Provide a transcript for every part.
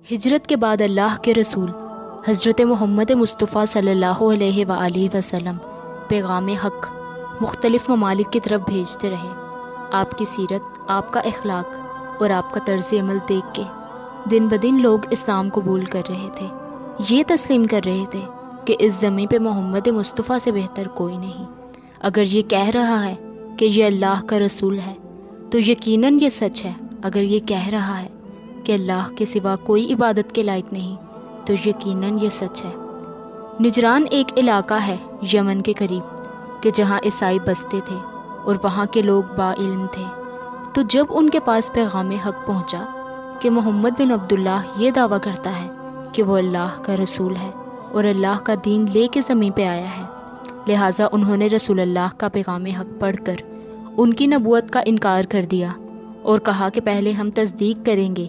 ہجرت کے بعد اللہ کے رسول حضرت محمد مصطفیٰ صلی اللہ علیہ وآلہ وسلم پیغام حق مختلف ممالک کی طرف بھیجتے رہے۔ آپ کی سیرت، آپ کا اخلاق اور آپ کا طرز عمل دیکھ کے دن بدن لوگ اسلام قبول کر رہے تھے، یہ تسلیم کر رہے تھے کہ اس زمین پہ محمد مصطفیٰ سے بہتر کوئی نہیں۔ اگر یہ کہہ رہا ہے کہ یہ اللہ کا رسول ہے تو یقیناً یہ سچ ہے۔ اگر یہ کہہ رہا ہے کہ اللہ کے سوا کوئی عبادت کے لائق نہیں تو یقیناً یہ سچ ہے۔ نجران ایک علاقہ ہے یمن کے قریب کہ جہاں عیسائی بستے تھے اور وہاں کے لوگ با علم تھے۔ تو جب ان کے پاس پیغام حق پہنچا کہ محمد بن عبداللہ یہ دعویٰ کرتا ہے کہ وہ اللہ کا رسول ہے اور اللہ کا دین لے کے زمین پہ آیا ہے، لہٰذا انہوں نے رسول اللہ کا پیغام حق پڑھ کر ان کی نبوت کا انکار کر دیا اور کہا کہ پہلے ہم تصدیق کریں گے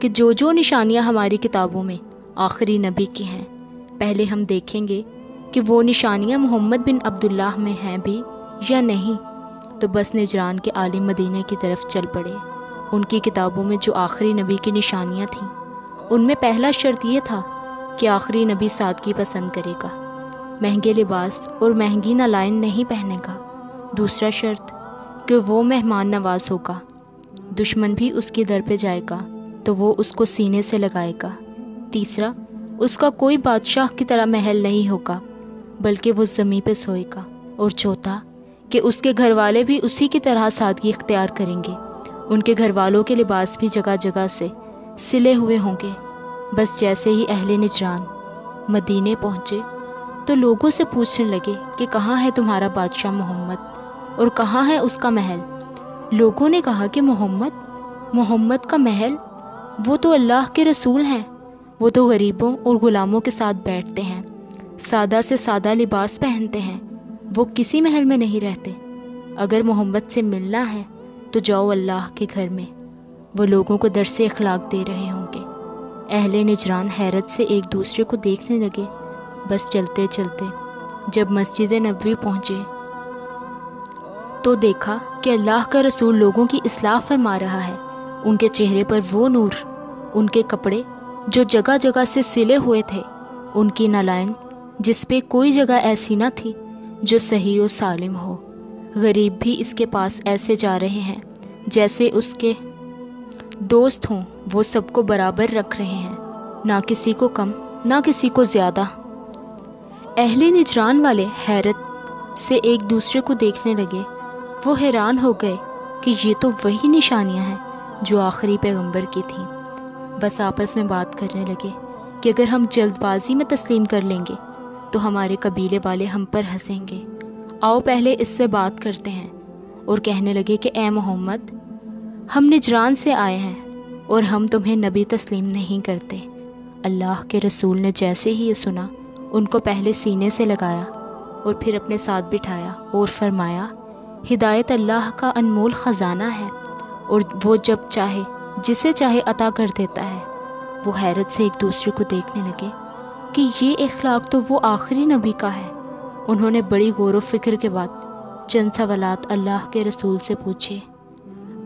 کہ جو نشانیاں ہماری کتابوں میں آخری نبی کی ہیں، پہلے ہم دیکھیں گے کہ وہ نشانیاں محمد بن عبداللہ میں ہیں بھی یا نہیں۔ تو بس نجران کے عالم مدینے کی طرف چل پڑے۔ ان کی کتابوں میں جو آخری نبی کی نشانیاں تھیں، ان میں پہلا شرط یہ تھا کہ آخری نبی سادگی پسند کرے گا، مہنگے لباس اور مہنگی نالائن نہیں پہنے گا۔ دوسرا شرط کہ وہ مہمان نواز ہوگا، دشمن بھی اس کے در پہ جائے گا تو وہ اس کو سینے سے لگائے گا۔ تیسرا، اس کا کوئی بادشاہ کی طرح محل نہیں ہوگا بلکہ وہ زمین پہ سوئے گا۔ اور چوتھا کہ اس کے گھر والے بھی اسی کی طرح سادگی اختیار کریں گے، ان کے گھر والوں کے لباس بھی جگہ جگہ سے سلے ہوئے ہوں گے۔ بس جیسے ہی اہل نجران مدینے پہنچے تو لوگوں سے پوچھنے لگے کہ کہاں ہے تمہارا بادشاہ محمد اور کہاں ہے اس کا محل؟ لوگوں نے کہا کہ محمد کا محل؟ وہ تو اللہ کے رسول ہیں، وہ تو غریبوں اور غلاموں کے ساتھ بیٹھتے ہیں، سادہ سے سادہ لباس پہنتے ہیں، وہ کسی محل میں نہیں رہتے۔ اگر محمد سے ملنا ہے تو جاؤ اللہ کے گھر میں، وہ لوگوں کو درس اخلاق دے رہے ہوں گے۔ اہل نجران حیرت سے ایک دوسرے کو دیکھنے لگے۔ بس چلتے چلتے جب مسجد نبوی پہنچے تو دیکھا کہ اللہ کا رسول لوگوں کی اصلاح فرما رہا ہے۔ ان کے چہرے پر وہ نور، ان کے کپڑے جو جگہ جگہ سے سلے ہوئے تھے، ان کی نالائن جس پہ کوئی جگہ ایسی نہ تھی جو صحیح و سالم ہو۔ غریب بھی اس کے پاس ایسے جا رہے ہیں جیسے اس کے دوست ہوں، وہ سب کو برابر رکھ رہے ہیں، نہ کسی کو کم نہ کسی کو زیادہ۔ اہل نجران والے حیرت سے ایک دوسرے کو دیکھنے لگے۔ وہ حیران ہو گئے کہ یہ تو وہی نشانیاں ہیں جو آخری پیغمبر کی تھیں۔ بس آپس میں بات کرنے لگے کہ اگر ہم جلد بازی میں تسلیم کر لیں گے تو ہمارے قبیلے والے ہم پر ہنسیں گے، آؤ پہلے اس سے بات کرتے ہیں۔ اور کہنے لگے کہ اے محمد، ہم نجران سے آئے ہیں اور ہم تمہیں نبی تسلیم نہیں کرتے۔ اللہ کے رسول نے جیسے ہی یہ سنا، ان کو پہلے سینے سے لگایا اور پھر اپنے ساتھ بٹھایا اور فرمایا، ہدایت اللہ کا انمول خزانہ ہے اور وہ جب چاہے جسے چاہے عطا کر دیتا ہے۔ وہ حیرت سے ایک دوسرے کو دیکھنے لگے کہ یہ اخلاق تو وہ آخری نبی کا ہے۔ انہوں نے بڑی غور و فکر کے بعد چند سوالات اللہ کے رسول سے پوچھے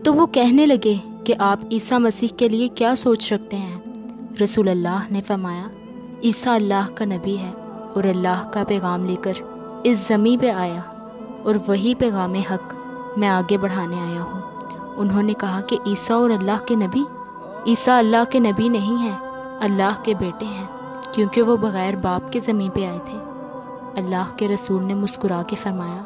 تو وہ کہنے لگے کہ آپ عیسیٰ مسیح کے لیے کیا سوچ رکھتے ہیں؟ رسول اللہ نے فرمایا، عیسیٰ اللہ کا نبی ہے اور اللہ کا پیغام لے کر اس زمین پہ آیا اور وہی پیغام حق میں آگے بڑھانے آیا ہوں۔ انہوں نے کہا کہ عیسیٰ اور اللہ کے نبی؟ عیسیٰ اللہ کے نبی نہیں ہیں، اللہ کے بیٹے ہیں، کیونکہ وہ بغیر باپ کے زمین پہ آئے تھے۔ اللہ کے رسول نے مسکرا کے فرمایا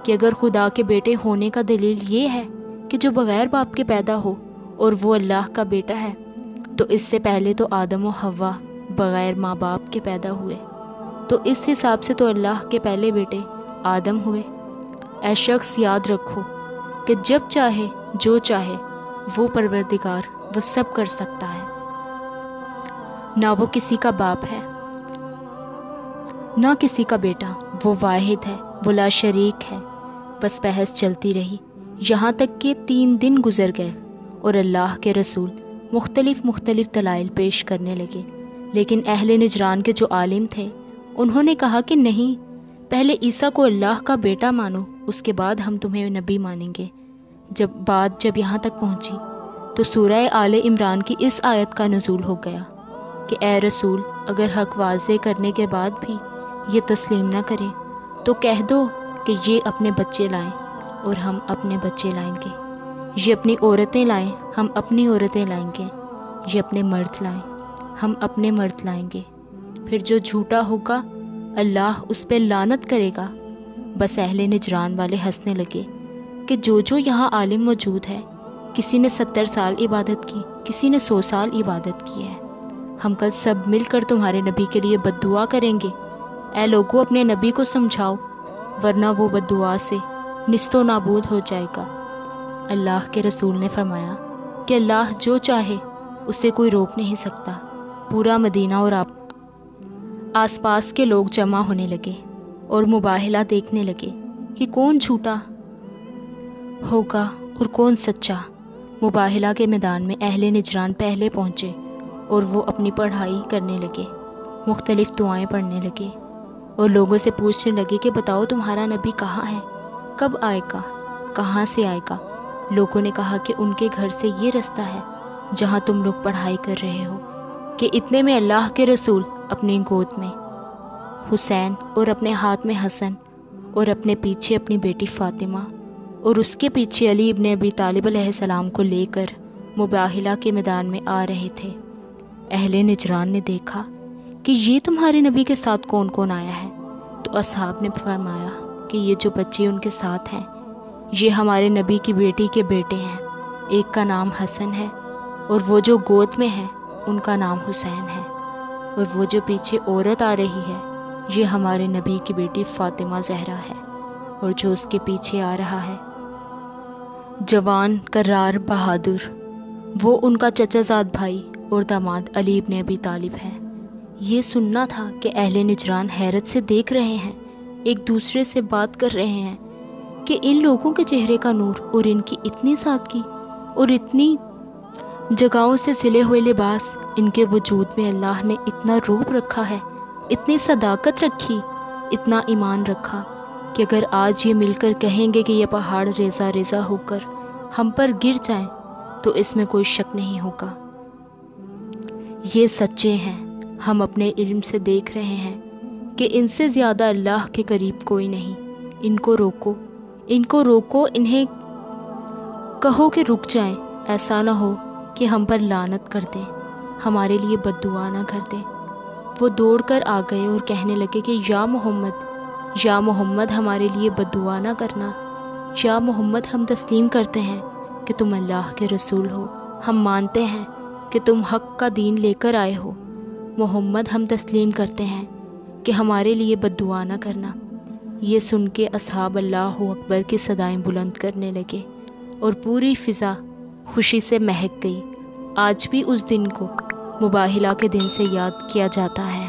کہ اگر خدا کے بیٹے ہونے کا دلیل یہ ہے کہ جو بغیر باپ کے پیدا ہو اور وہ اللہ کا بیٹا ہے، تو اس سے پہلے تو آدم و حوا بغیر ماں باپ کے پیدا ہوئے، تو اس حساب سے تو اللہ کے پہلے بیٹے آدم ہوئے۔ اے شخص، یاد رکھو کہ جب چاہے جو چاہے وہ پروردگار وہ سب کر سکتا ہے، نہ وہ کسی کا باپ ہے نہ کسی کا بیٹا، وہ واحد ہے، وہ لا شریک ہے۔ بس بحث چلتی رہی یہاں تک کہ 3 دن گزر گئے اور اللہ کے رسول مختلف دلائل پیش کرنے لگے، لیکن اہل نجران کے جو عالم تھے انہوں نے کہا کہ نہیں، پہلے عیسیٰ کو اللہ کا بیٹا مانو، اس کے بعد ہم تمہیں نبی مانیں گے۔ جب بات یہاں تک پہنچی تو سورہ آل عمران کی اس آیت کا نزول ہو گیا کہ اے رسول، اگر حق واضح کرنے کے بعد بھی یہ تسلیم نہ کریں تو کہہ دو کہ یہ اپنے بچے لائیں اور ہم اپنے بچے لائیں گے، یہ اپنی عورتیں لائیں ہم اپنی عورتیں لائیں گے، یہ اپنے مرد لائیں ہم اپنے مرد لائیں گے، پھر جو جھوٹا ہوگا اللہ اس پہ لعنت کرے گا۔ بس اہل نجران والے ہنسنے لگے کہ جو یہاں عالم موجود ہے، کسی نے 70 سال عبادت کی، کسی نے 100 سال عبادت کی ہے، ہم کل سب مل کر تمہارے نبی کے لیے بد دعا کریں گے۔ اے لوگو، اپنے نبی کو سمجھاؤ ورنہ وہ بد دعا سے نیست و نابود ہو جائے گا۔ اللہ کے رسول نے فرمایا کہ اللہ جو چاہے اسے کوئی روک نہیں سکتا۔ پورا مدینہ اور آس پاس کے لوگ جمع ہونے لگے اور مباہلہ دیکھنے لگے کہ کون جھوٹا ہوگا اور کون سچا۔ مباہلہ کے میدان میں اہل نجران پہلے پہنچے اور وہ اپنی پڑھائی کرنے لگے، مختلف دعائیں پڑھنے لگے اور لوگوں سے پوچھنے لگے کہ بتاؤ تمہارا نبی کہاں ہے، کب آئے گا، کہاں سے آئے گا۔ لوگوں نے کہا کہ ان کے گھر سے یہ رستہ ہے جہاں تم لوگ پڑھائی کر رہے ہو، کہ اتنے میں اللہ کے رسول اپنی گود میں حسین اور اپنے ہاتھ میں حسن اور اپنے پیچھے اپنی بیٹی فاطمہ اور اس کے پیچھے علی ابن ابی طالب علیہ السلام کو لے کر مباہلہ کے میدان میں آ رہے تھے۔ اہل نجران نے دیکھا کہ یہ تمہارے نبی کے ساتھ کون کون آیا ہے، تو اصحاب نے فرمایا کہ یہ جو بچے ان کے ساتھ ہیں یہ ہمارے نبی کی بیٹی کے بیٹے ہیں، ایک کا نام حسن ہے اور وہ جو گود میں ہے ان کا نام حسین ہے، اور وہ جو پیچھے عورت آ رہی ہے یہ ہمارے نبی کی بیٹی فاطمہ زہرا ہے، اور جو اس کے پیچھے آ رہا ہے جوان کرار بہادر، وہ ان کا چچا زاد بھائی اور داماد علی ابن ابی طالب ہے۔ یہ سننا تھا کہ اہل نجران حیرت سے دیکھ رہے ہیں، ایک دوسرے سے بات کر رہے ہیں کہ ان لوگوں کے چہرے کا نور اور ان کی اتنی سادگی اور اتنی جگہوں سے سلے ہوئے لباس، ان کے وجود میں اللہ نے اتنا روب رکھا ہے، اتنی صداقت رکھی، اتنا ایمان رکھا کہ اگر آج یہ مل کر کہیں گے کہ یہ پہاڑ ریزہ ریزہ ہو کر ہم پر گر جائیں تو اس میں کوئی شک نہیں ہوگا۔ یہ سچے ہیں، ہم اپنے علم سے دیکھ رہے ہیں کہ ان سے زیادہ اللہ کے قریب کوئی نہیں۔ ان کو روکو، انہیں کہو کہ رک جائیں، ایسا نہ ہو کہ ہم پر لعنت کر دیں، ہمارے لیے بد دعا نہ کر دیں۔ وہ دوڑ کر آ گئے اور کہنے لگے کہ یا محمد ہمارے لیے بد دعا نہ کرنا، یا محمد ہم تسلیم کرتے ہیں کہ تم اللہ کے رسول ہو، ہم مانتے ہیں کہ تم حق کا دین لے کر آئے ہو۔ محمد ہم تسلیم کرتے ہیں کہ ہمارے لیے بد دعا نہ کرنا۔ یہ سن کے اصحاب اللہ اکبر کی صدائیں بلند کرنے لگے اور پوری فضا خوشی سے مہک گئی۔ آج بھی اس دن کو مباہلہ کے دن سے یاد کیا جاتا ہے۔